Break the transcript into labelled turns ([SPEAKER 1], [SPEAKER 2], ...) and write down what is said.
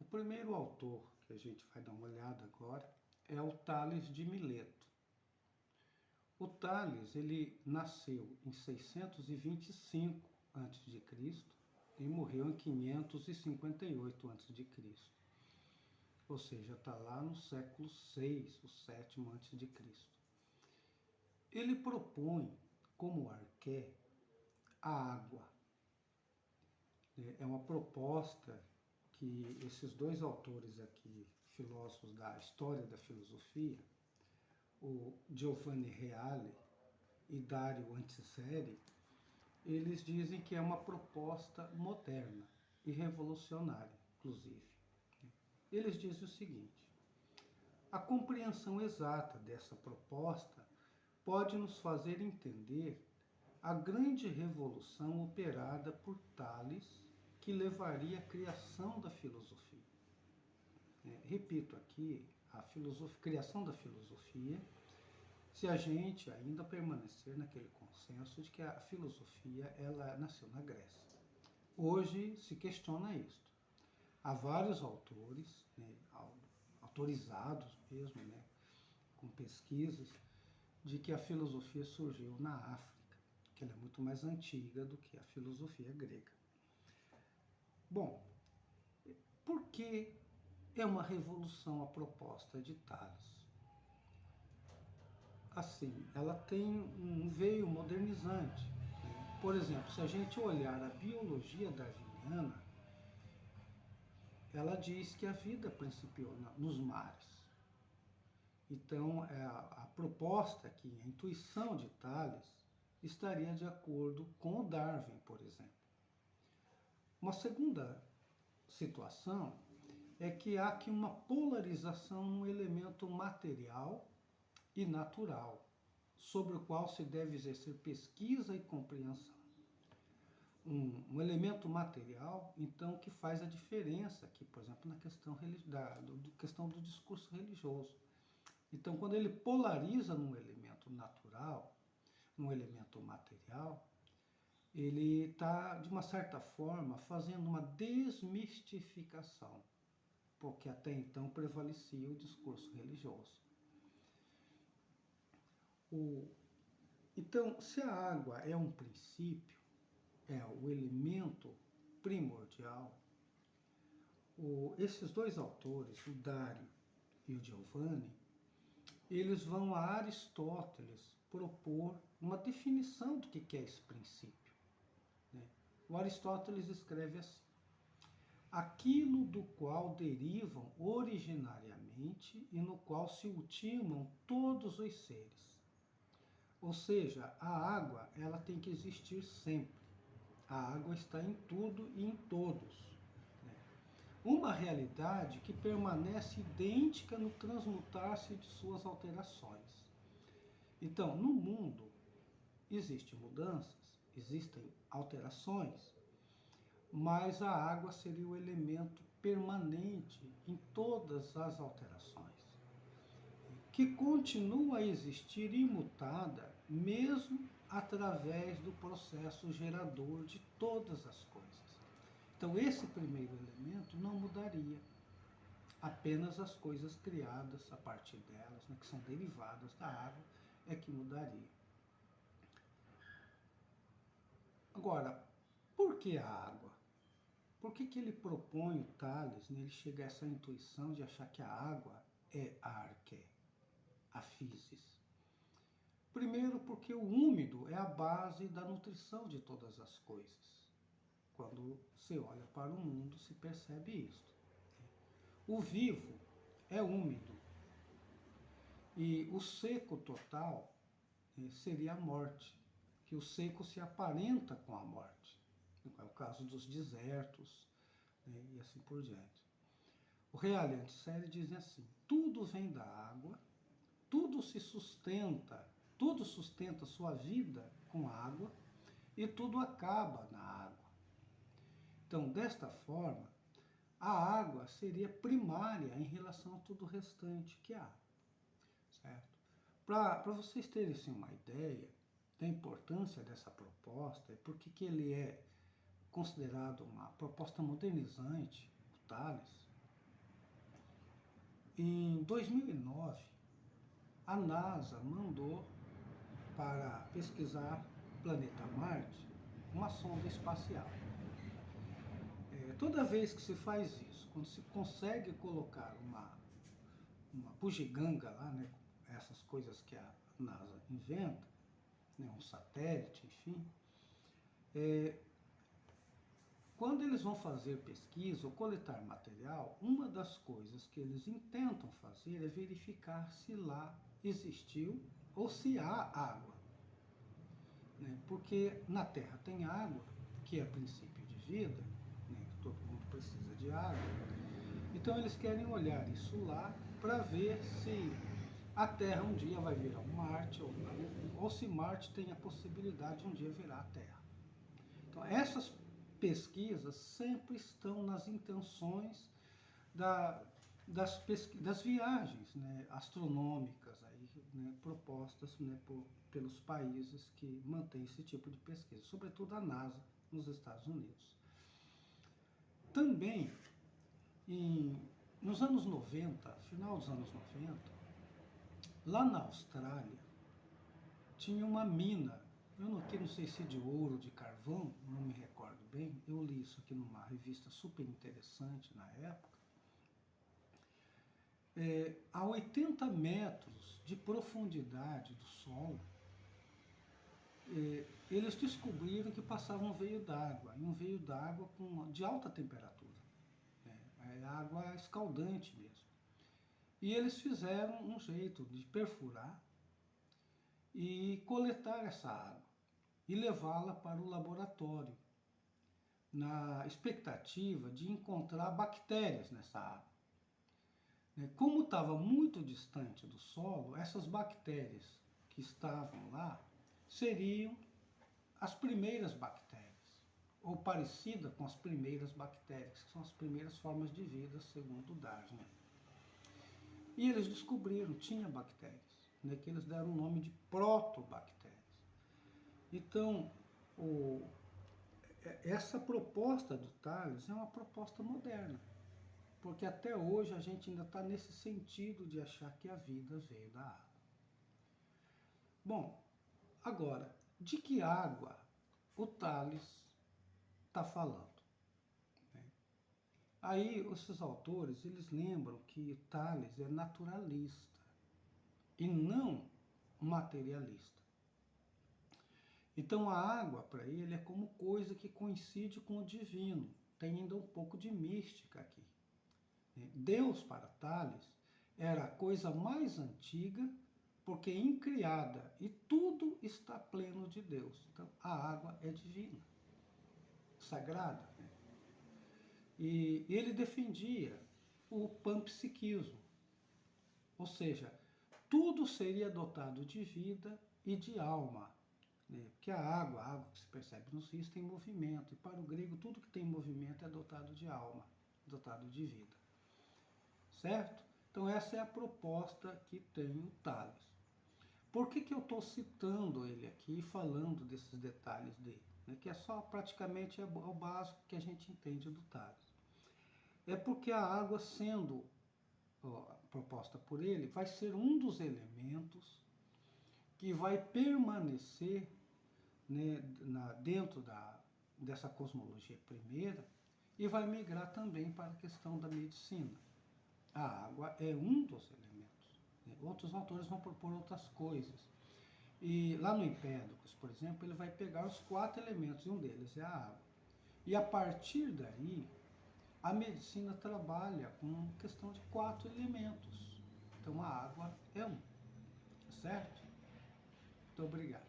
[SPEAKER 1] primeiro autor que a gente vai dar uma olhada agora é o Tales de Mileto. O Tales, ele nasceu em 625 a.C. e morreu em 558 a.C. Ou seja, está lá no século VI, o sétimo a.C. Ele propõe como arqué a água. É uma proposta que esses dois autores aqui, filósofos da história da filosofia, o Giovanni Reale e Dario Antiseri, eles dizem que é uma proposta moderna e revolucionária, inclusive. Eles dizem o seguinte: a compreensão exata dessa proposta pode nos fazer entender a grande revolução operada por Tales, que levaria à criação da filosofia. Repito aqui, a criação da filosofia, se a gente ainda permanecer naquele consenso de que a filosofia ela nasceu na Grécia. Hoje se questiona isto. Há vários autores, autorizados mesmo, com pesquisas, de que a filosofia surgiu na África, que ela é muito mais antiga do que a filosofia grega. Bom, por que é uma revolução a proposta de Tales? Assim, ela tem um veio modernizante. Por exemplo, se a gente olhar a biologia darwiniana, ela diz que a vida principiou nos mares. Então, a proposta aqui, a intuição de Tales, estaria de acordo com o Darwin, por exemplo. Uma segunda situação é que há aqui uma polarização no elemento material e natural, sobre o qual se deve exercer pesquisa e compreensão. Um elemento material, então, que faz a diferença aqui, por exemplo, na questão, questão do discurso religioso. Então, quando ele polariza num elemento natural, num elemento material, ele está, de uma certa forma, fazendo uma desmistificação, porque até então prevalecia o discurso religioso. Então, se a água é um princípio, é o elemento primordial, esses dois autores, o Dario e o Giovanni, eles vão a Aristóteles propor uma definição do que é esse princípio. O Aristóteles escreve assim: aquilo do qual derivam originariamente e no qual se ultimam todos os seres. Ou seja, a água ela tem que existir sempre. A água está em tudo e em todos. Uma realidade que permanece idêntica no transmutar-se de suas alterações. Então, no mundo existem mudanças, existem alterações, mas a água seria o elemento permanente em todas as alterações, que continua a existir imutada, mesmo através do processo gerador de todas as coisas. Então, esse primeiro elemento não mudaria, apenas as coisas criadas a partir delas, que são derivadas da água, é que mudaria. Agora, por que a água? Por que ele propõe o Tales, ele chega a essa intuição de achar que a água é a arqué, a physis? Primeiro, porque o úmido é a base da nutrição de todas as coisas. Quando se olha para o mundo, se percebe isto. O vivo é úmido e o seco total seria a morte, que o seco se aparenta com a morte. É o caso dos desertos, e assim por diante. O Reale e Antiseri dizem assim: tudo vem da água, tudo sustenta sua vida com água e tudo acaba na água. Então, desta forma, a água seria primária em relação a tudo o restante que há, certo? Para vocês terem assim, uma ideia da importância dessa proposta, porque ele é considerado uma proposta modernizante, o Tales, Em 2009, a NASA mandou para pesquisar o planeta Marte uma sonda espacial. Toda vez que se faz isso, quando se consegue colocar uma bugiganga lá, né, essas coisas que a NASA inventa, né, um satélite, enfim, quando eles vão fazer pesquisa ou coletar material, uma das coisas que eles intentam fazer é verificar se lá existiu ou se há água. Né? Porque na Terra tem água, que é princípio de vida, né? Todo mundo precisa de água. Então eles querem olhar isso lá para ver se a Terra um dia vai virar um Marte ou se Marte tem a possibilidade de um dia virar a Terra. Então essas pesquisas sempre estão nas intenções das viagens, né, astronômicas aí, né, propostas, né, pelos países que mantêm esse tipo de pesquisa, sobretudo a NASA nos Estados Unidos. Também, nos anos 90, final dos anos 90, lá na Austrália, tinha uma mina, eu não sei se de ouro, de carvão, não me recordo bem, eu li isso aqui numa revista super interessante na época. A 80 metros de profundidade do solo, eles descobriram que passava um veio d'água, e um veio d'água de alta temperatura, é água escaldante mesmo. E eles fizeram um jeito de perfurar e coletar essa água e levá-la para o laboratório, na expectativa de encontrar bactérias nessa água. Como estava muito distante do solo, essas bactérias que estavam lá seriam as primeiras bactérias, ou parecida com as primeiras bactérias, que são as primeiras formas de vida, segundo Darwin. E eles descobriram, tinha bactérias, né, que eles deram o nome de protobactérias. Então, essa proposta do Thales é uma proposta moderna, porque até hoje a gente ainda está nesse sentido de achar que a vida veio da água. Bom, agora, de que água o Thales está falando? Aí, esses autores, eles lembram que Thales é naturalista e não materialista. Então, a água, para ele, é como coisa que coincide com o divino. Tem ainda um pouco de mística aqui. Deus, para Thales, era a coisa mais antiga, porque é incriada, e tudo está pleno de Deus. Então, a água é divina, sagrada. E ele defendia o panpsiquismo, ou seja, tudo seria dotado de vida e de alma, né? Porque a água que se percebe nos rios tem movimento, e para o grego tudo que tem movimento é dotado de alma, dotado de vida. Certo? Então essa é a proposta que tem o Thales. Por que eu estou citando ele aqui e falando desses detalhes dele? Que é só praticamente o básico que a gente entende do Thales. É porque a água, sendo proposta por ele, vai ser um dos elementos que vai permanecer, né, dentro dessa cosmologia primeira e vai migrar também para a questão da medicina. A água é um dos elementos. Né? Outros autores vão propor outras coisas. E lá no Empédocles, por exemplo, ele vai pegar os 4 elementos, e um deles é a água. E a partir daí, a medicina trabalha com questão de 4 elementos. Então a água é um. Certo? Muito obrigado.